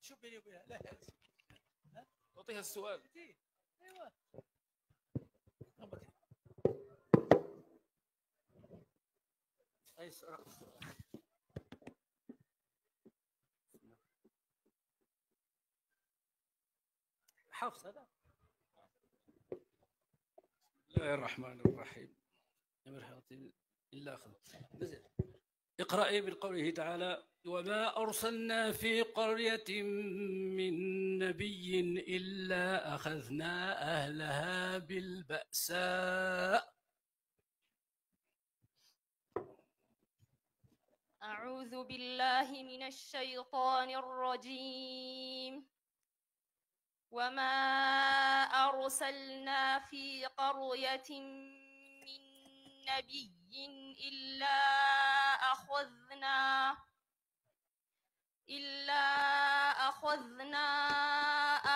شو بيني وبينها؟ لا تعطيها السؤال. ايوه اي سؤال. حفص هذا. بسم الله الرحمن الرحيم. إلا أخذ اقرأي بقوله تعالى: وما أرسلنا في قرية من نبي إلا أخذنا أهلها بالبأساء. أعوذ بالله من الشيطان الرجيم. وما أرسلنا في قرية من نبي إلا أخذنا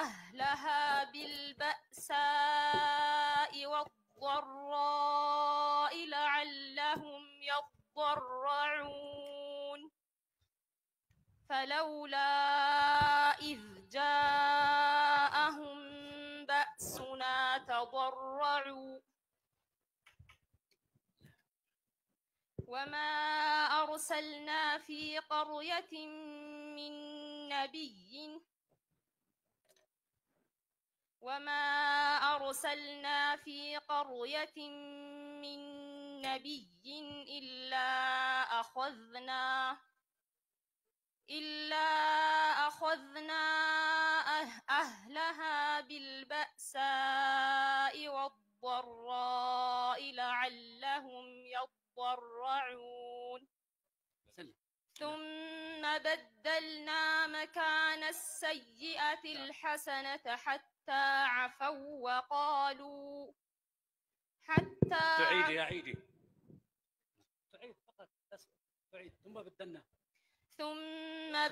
أهلها بالبأساء والضراء لعلهم يضرعون فلولا إذ جاءهم بأسنا تضرعوا وما أرسلنا في قرية من نبي إلا أخذنا أهلها بالبأساء والضراء لعلهم يضرعون ثم بدلنا مكان السيئة الحسنة حتى عفوا وقالوا تعيد فقط تعيد ثم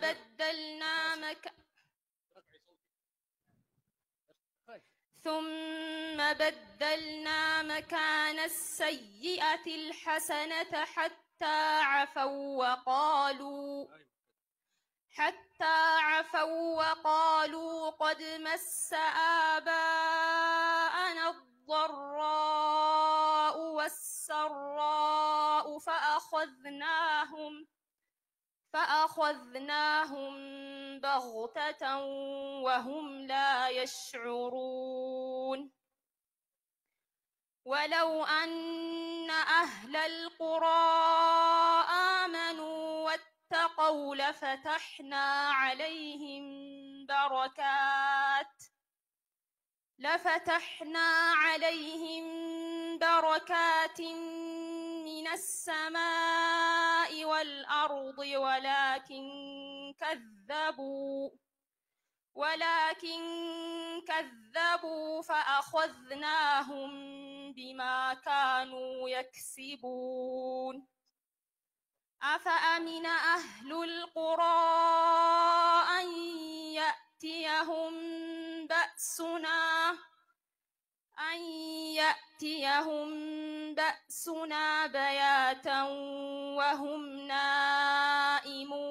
بدلنا مكان السيئة الحسنة حتى عفوا وقالوا قد مس آباءنا الضراء والسراء فأخذناهم بغتة وهم لا يشعرون ولو أن أهل القرى آمنوا واتقوا لفتحنا عليهم بركات من السماء والأرض ولكن كذبوا فأخذناهم بما كانوا يكسبون أفأمن أهل القرى أن يأتيهم بأسنا بياتا وهم نائمون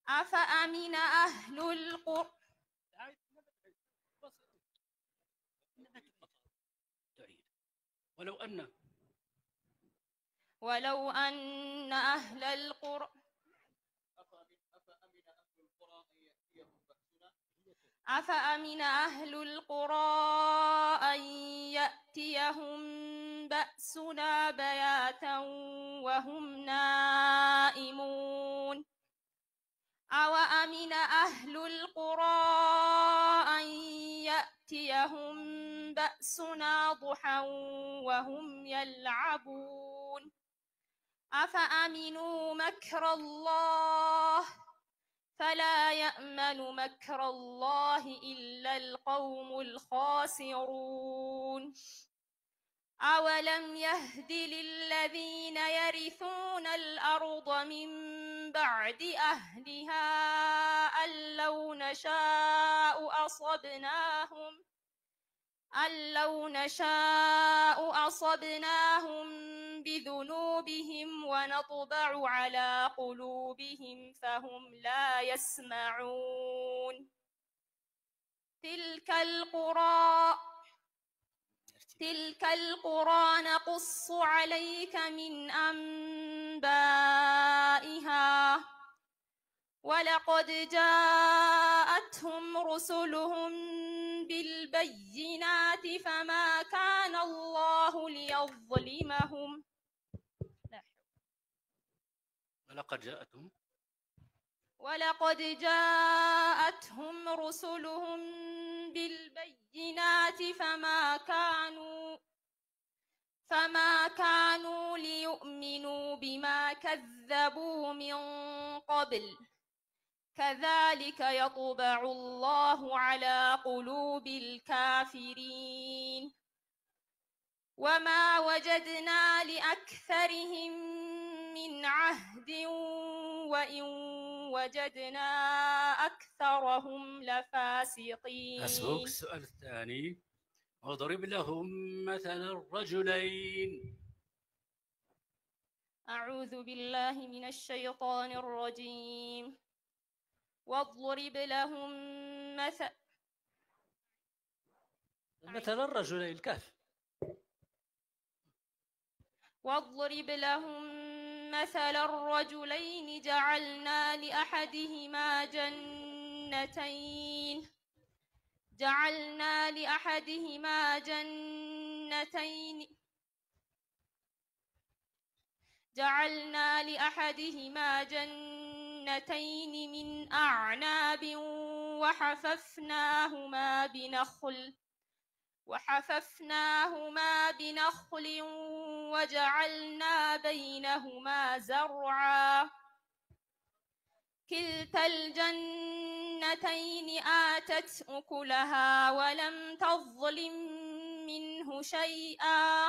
أفأمن أهل القرى ولو أن أهل القرى أفأمن أهل القرى أن يأتيهم بأسنا بياتا وهم نائمون أوأمن أهل القرى أن يأتيهم بأسنا ضحى وهم يلعبون أفأمنوا مكر الله فلا يأمن مكر الله إلا القوم الخاسرون أولم يهد للذين يرثون الأرض من بعد أهلها أن لو نشاء أصبناهم بذنوبهم ونطبع على قلوبهم فهم لا يسمعون. تلك القرى نقص عليك من أنبائها ولقد جاءتهم رسلهم بالبينات فما كان الله ليظلمهم ولقد جاءتهم رسلهم بالبينات فما كانوا ليؤمنوا بما كذبوا من قبل كذلك يطبع الله على قلوب الكافرين وما وجدنا لأكثرهم من عهد وإن وجدنا أكثرهم لفاسقين. حسبك. السؤال الثاني: واضرب لهم مثل الرجلين. أعوذ بالله من الشيطان الرجيم. واضرب لهم مثل الرجلين الكهف. واضرب لهم مثل الرجلين جعلنا لأحدهما جنتين من أعناب وحففناهما بنخل وجعلنا بينهما زرعا كلتا الجنتين آتت أكلها ولم تظلم منه شيئا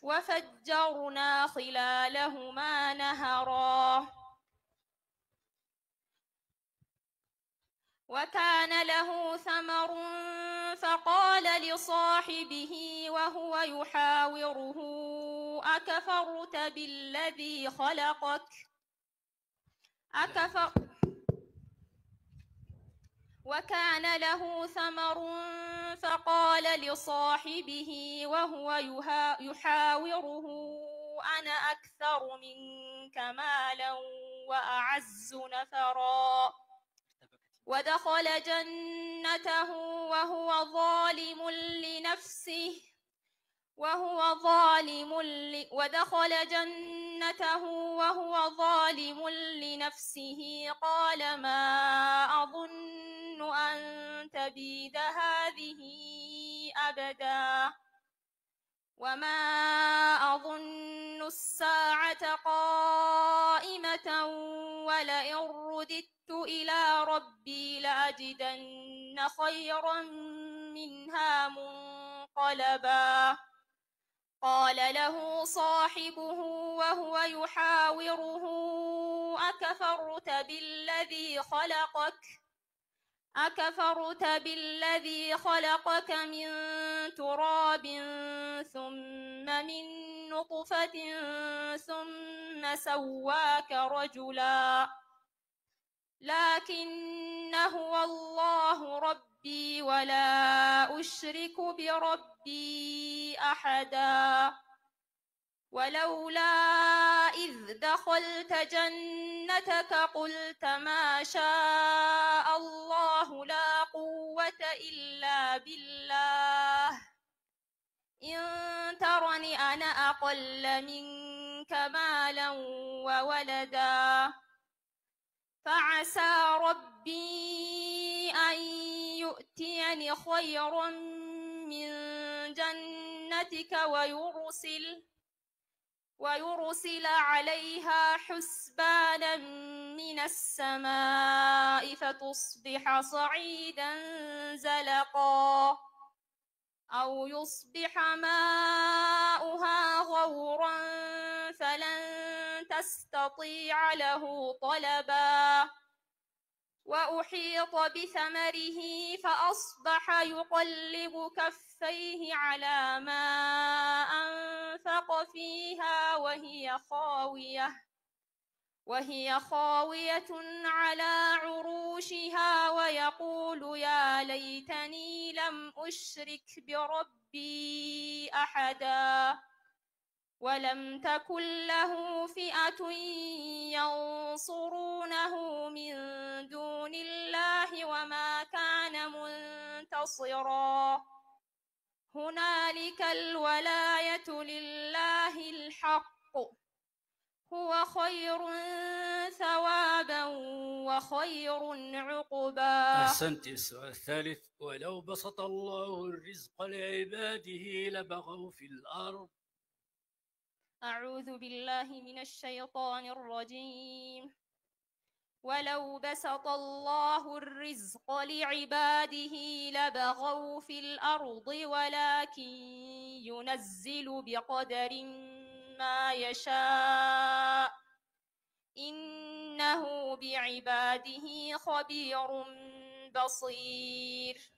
وفجرنا خلالهما نهرا وكان له ثمر فقال لصاحبه وهو يحاوره أكفرت بالذي خلقك وكان له ثمر فقال لصاحبه وهو يحاوره أنا أكثر منك مالا وأعز نفرا ودخل جنته وهو ظالم لنفسه قال ما أظن أن تبيد هذه أبدا وما أظن الساعة قائمة ولئن رددت إلى ربي لأجدن خيرا منها منقلبا قال له صاحبه وهو يحاوره أكفرت بالذي خلقك من تراب ثم من نطفة ثم سواك رجلا لكن هو الله ربي ولا أشرك بربي أحدا ولولا إذ دخلت جنتك قلت ما شاء الله لا قوة إلا بالله إن ترني أنا أقل منك مالا وولدا فعسى ربي أن يؤتيني خيرا من جنتك ويرسل عليها حسبانا من السماء فتصبح صعيدا زلقا أو يصبح ماؤها غورا فلن تستطيع له طلبا وأحيط بثمره فأصبح يقلب كفيه على ما أنفق فيها وهي خاوية على عروشها ويقول يا ليتني لم أشرك بربي أحدا ولم تكن له فئة ينصرونه من دون الله وما كان منتصرا هنالك الولاية لله الحق هو خير ثوابا وخير عقبا. أحسنت. السؤال الثالث: ولو بسط الله الرزق لعباده لبغوا في الأرض. أعوذ بالله من الشيطان الرجيم. ولو بسط الله الرزق لعباده لبغوا في الأرض ولكن ينزل بقدر ما يشاء إنه بعباده خبير بصير.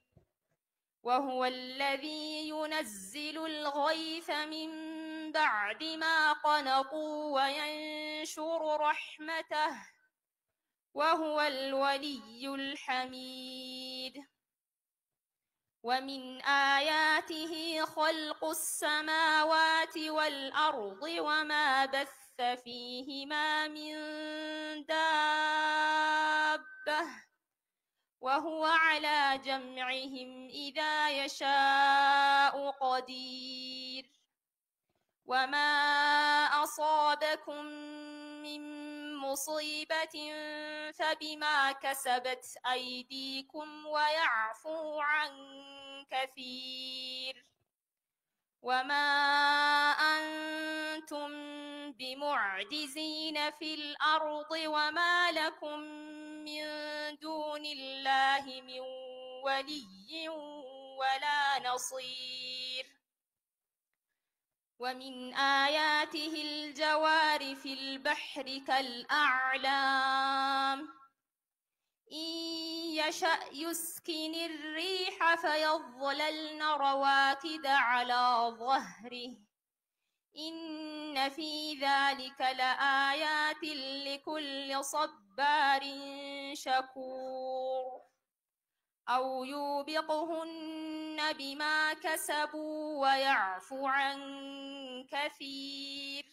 وهو الذي ينزل الغيث من بعد ما قنطوا وينشر رحمته وهو الولي الحميد. ومن آياته خلق السماوات والأرض وما بث فيهما من دابة وهو على جمعهم إذا يشاء قدير. وما أصابكم من مصيبة فبما كسبت أيديكم ويعفو عن كثير. وما أنتم بمعجزين في الأرض وما لكم من دون الله من ولي ولا نصير. ومن آياته الجوار في البحر كالأعلام إن يشأ يسكن الريح فيظللن رواكد على ظهره إن في ذلك لآيات لكل صبار شكور. أو يوبقهن بما كسبوا ويعفو عن كثير.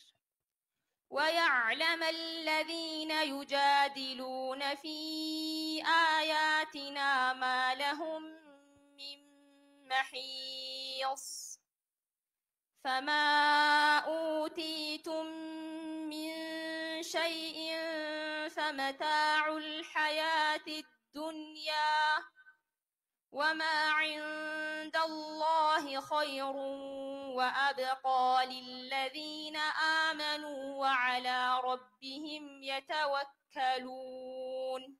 ويعلم الذين يجادلون في آياتنا ما لهم من محيص. فما أوتيتم من شيء فمتاع الحياة الدنيا وما عند الله خير وأبقى للذين آمنوا وعلى ربهم يتوكلون.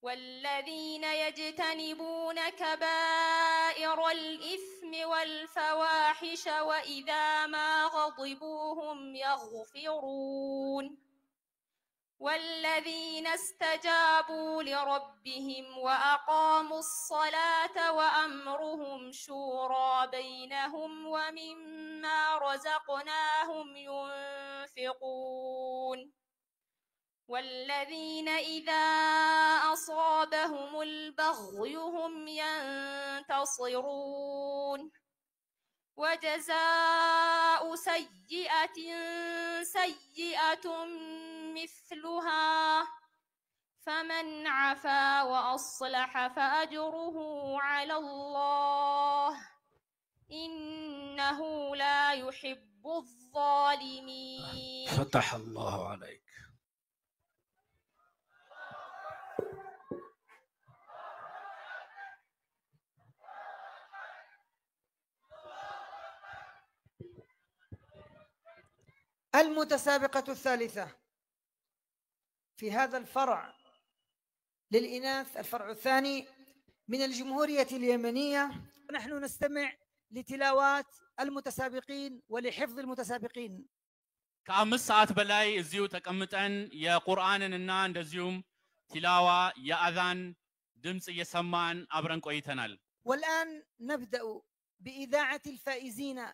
والذين يجتنبون كبائر الإثم والفواحش وإذا ما غضبوا هم يغفرون. والذين استجابوا لربهم وأقاموا الصلاة وأمرهم شورى بينهم ومما رزقناهم ينفقون. والذين إذا أصابهم البغي هم ينتصرون. وجزاء سيئة سيئة مثلها فمن عفا وأصلح فأجره على الله إنه لا يحب الظالمين. فتح الله عليك. المتسابقة الثالثة في هذا الفرع للإناث، الفرع الثاني من الجمهورية اليمنية. نحن نستمع لتلاوات المتسابقين ولحفظ المتسابقين. كأمس ساعات بلاي زيو تكمتن يا قرآن النان دزيوم تلاوة يا أذان دمس يسمان أبرن كويتنال. والآن نبدأ بإذاعة الفائزين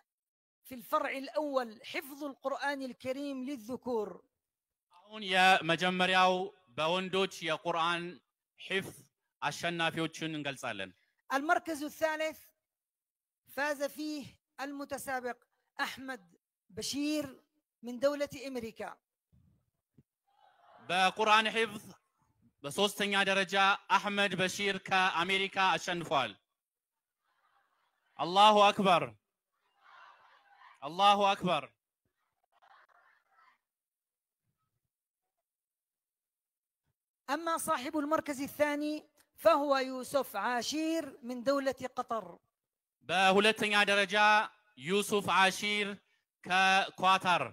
في الفرع الأول حفظ القرآن الكريم للذكور. አሁን የመጀመሪያው በወንዶች የቁርአን حفظ አሸናፊዎችን እንገልጻለን። المركز الثالث فاز فيه المتسابق أحمد بشير من دولة أمريكا. በቁርአን حفظ በሶስተኛ ደረጃ አህመድ በሺር ከአሜሪካ አሸንፏል። አላሁ አክበር አላሁ አክበር። أما صاحب المركز الثاني فهو يوسف عاشير من دولة قطر. በሁለተኛ ደረጃ ዩሱፍ ዓሺር ከኳታር።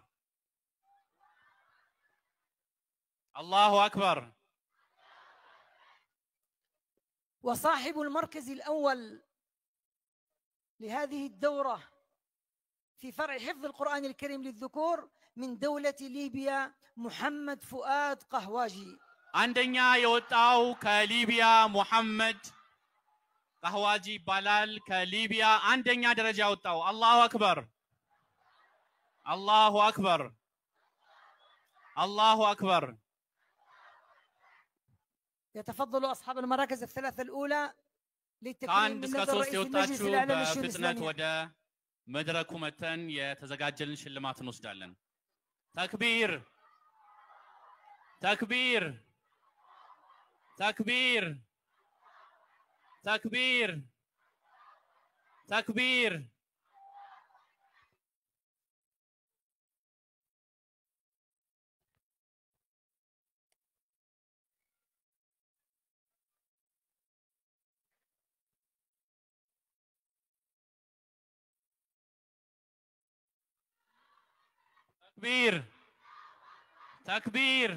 አላሁ አክበር። وصاحب المركز الأول لهذه الدورة في فرع حفظ القرآن الكريم للذكور من دولة ليبيا محمد فؤاد قهواجي. አንደኛ የወጣው ከሊቢያ ሙሐመድ ቀህዋጂ ይባላል። ከሊቢያ አንደኛ ደረጃ ወጣው። አላሁ አክበር አላሁ አክበር አላሁ አክበር። يتفضل أصحاب المراكز الثلاثة الأولى للتكريم ከአንድ من እስከ نظر ሶስት رئيس المجلس የወጣችሁ الأعلى للشؤون በፍጥነት الإسلامية. ወደ መድረኩ መተን የተዘጋጀልን ሽልማት እንወስዳለን። ተክቢር ተክቢር ተክቢር ተክቢር ተክቢር። تكبير تكبير.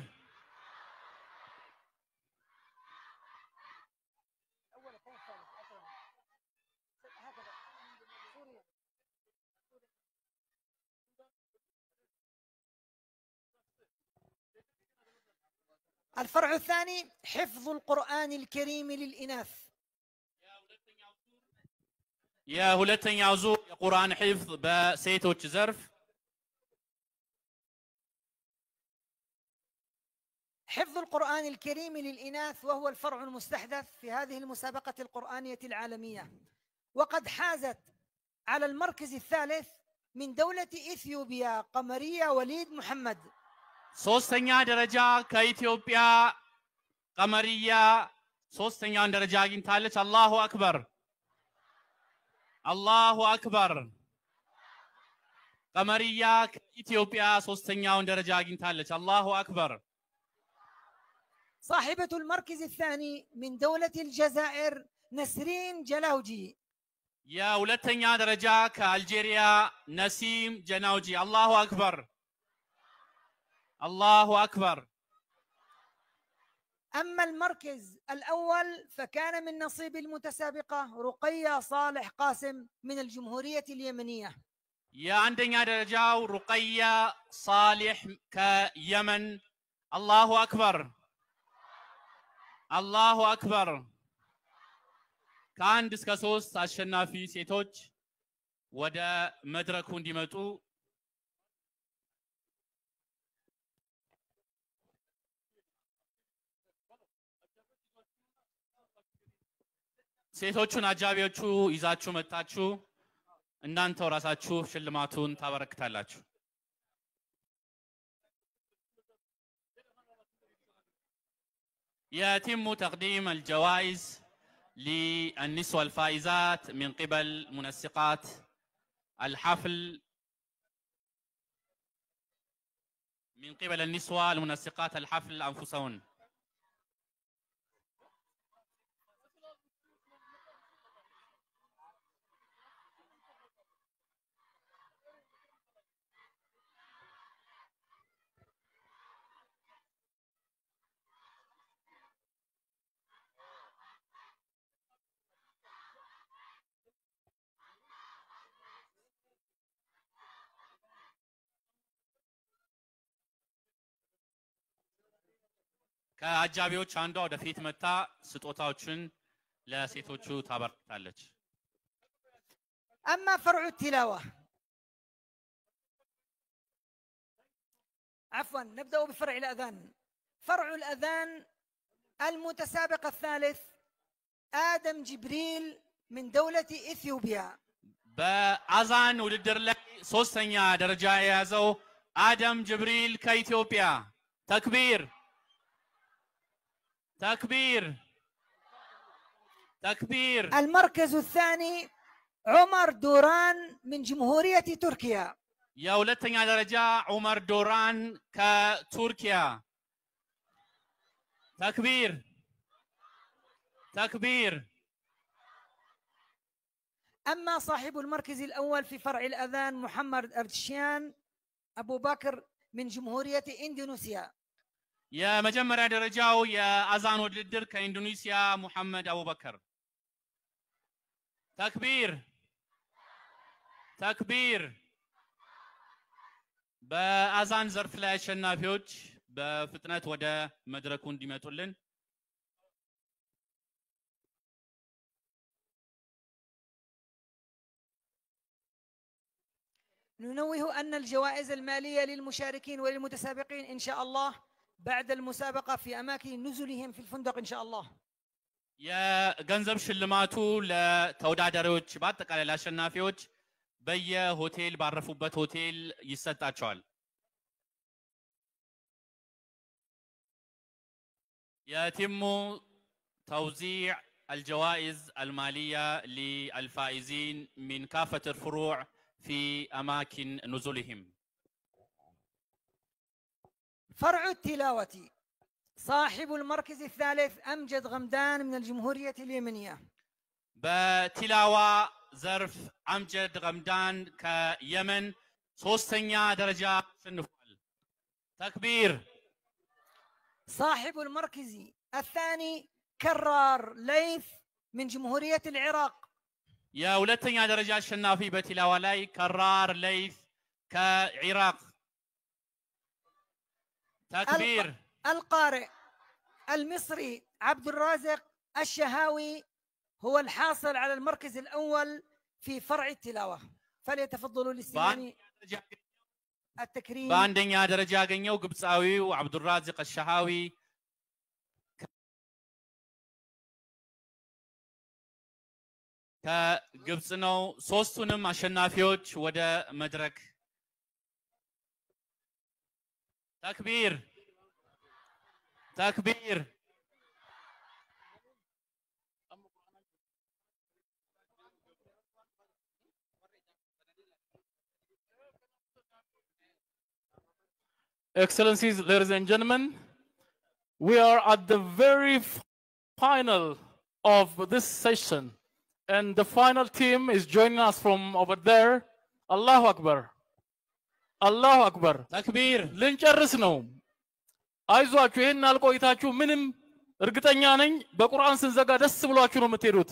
الفرع الثاني حفظ القرآن الكريم للإناث. يا ሁለተኛው ዙር የቁርአን حفظ በሴቶች ዘርፍ حفظ القرآن الكريم للإناث وهو الفرع المستحدث في هذه المسابقة القرآنية العالمية، وقد حازت على المركز الثالث من دولة إثيوبيا قمرية وليد محمد. ሶስተኛ ደረጃ ከኢትዮጵያ ቀመሪያ ሶስተኛውን ደረጃ አግኝታለች። አላሁ አክበር አላሁ አክበር። ቀመሪያ ከኢትዮጵያ ሶስተኛውን ደረጃ አግኝታለች። አላሁ አክበር። صاحبة المركز الثاني من دولة الجزائر نسرين جلاوجي. يا ሁለተኛ ደረጃ ከአልጄሪያ ነሲም ጀናውጂ። አላሁ አክበር الله أكبر. أما المركز الأول فكان من نصيب المتسابقة رقية صالح قاسم من الجمهورية اليمنية. يا عندنا درجاو رقية صالح كيمن. الله أكبر الله أكبر. كان دسكاسوس አሸናፊ ሴቶች ወደ መድረኩ እንዲመጡ ሴቶቹን አጃቢዎቹ ይዛችሁ መጣችሁ እናንተው ራሳችሁ ሽልማቱን ታበረክታላችሁ። يتم تقديم الجوائز للنسوة الفائزات من قبل منسقات الحفل، من قبل النسوة المنسقات الحفل أنفسهن. ከአጃቢዎች አንዷ ወደፊት መጣ ስጦታዎችን ለሴቶቹ ታበረክታለች። أما فرع التلاوة عفوا نبدأ بفرع الأذان. فرع الأذان المتسابق الثالث آدم جبريل من دولة إثيوبيا. بأذان وددر لي سوستنيا درجة يازو آدم جبريل كإثيوبيا. تكبير تكبير تكبير. المركز الثاني عمر دوران من جمهورية تركيا. يا ولتنيا درجة عمر دوران كتركيا. تكبير تكبير. أما صاحب المركز الأول في فرع الأذان محمد أردشيان أبو بكر من جمهورية إندونيسيا. يا مجمرة درجة يا أذان وددر كإندونيسيا محمد أبو بكر. تكبير تكبير. بأذان زرف لا شنافيوج بفتنة ودا مدركون ديماتولن. ننوه أن الجوائز المالية للمشاركين وللمتسابقين إن شاء الله بعد المسابقة في أماكن نزلهم في الفندق إن شاء الله. يا جنزب شلماتو لتودادروج بعد قال لا شنافيوج بيا هوتيل بعرفوبت هوتيل يستطاعون. يتم توزيع الجوائز المالية للفائزين من كافة الفروع في أماكن نزولهم. فرع التلاوة صاحب المركز الثالث أمجد غمدان من الجمهورية اليمنية. بتلاوة ظرف أمجد غمدان كيمن سوستنيا درجة شنفال. تكبير. صاحب المركز الثاني كرار ليث من جمهورية العراق. يا ولتنيا درجة شنافي بتلاوة لاي كرار ليث كعراق. تكبير. القارئ المصري عبد الرازق الشهاوي هو الحاصل على المركز الأول في فرع التلاوة، فليتفضلوا لاستلام التكريم. باندنيا درجة غنيو قبصاوي وعبد الرازق الشهاوي كقبص ነው ሶስቱንም አሸናፊዎች ወደ መድረክ تكبير تكبير. Excellencies, ladies and gentlemen, we are at the very final of this session, and the final team is joining us from over there. Allahu Akbar. Allahu Akbar. تكبير. ልንጨርስ ነው። አይዟችሁ፣ ይሄን አልቆይታችሁ ምንም እርግጠኛ ነኝ በቁርአን ስንዘጋ ደስ ብሏችሁ ነው የምትሄዱት።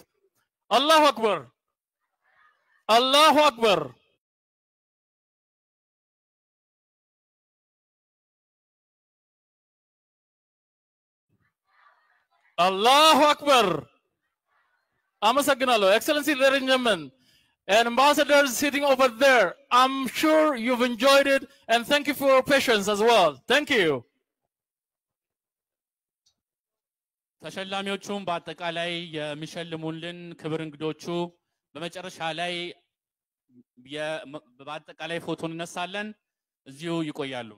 አላሁ አክበር አላሁ አክበር። Allahu Akbar. አመሰግናለሁ። Excellency, ladies and gentlemen, and ambassadors sitting over there, I'm sure you've enjoyed it, and thank you for your patience as well. Thank you. ተሸላሚዎቹም በአጠቃላይ የሚሸልሙልን ክብር እንግዶቹ በመጨረሻ ላይ በአጠቃላይ ፎቶ እንነሳለን። እዚሁ ይቆያሉ።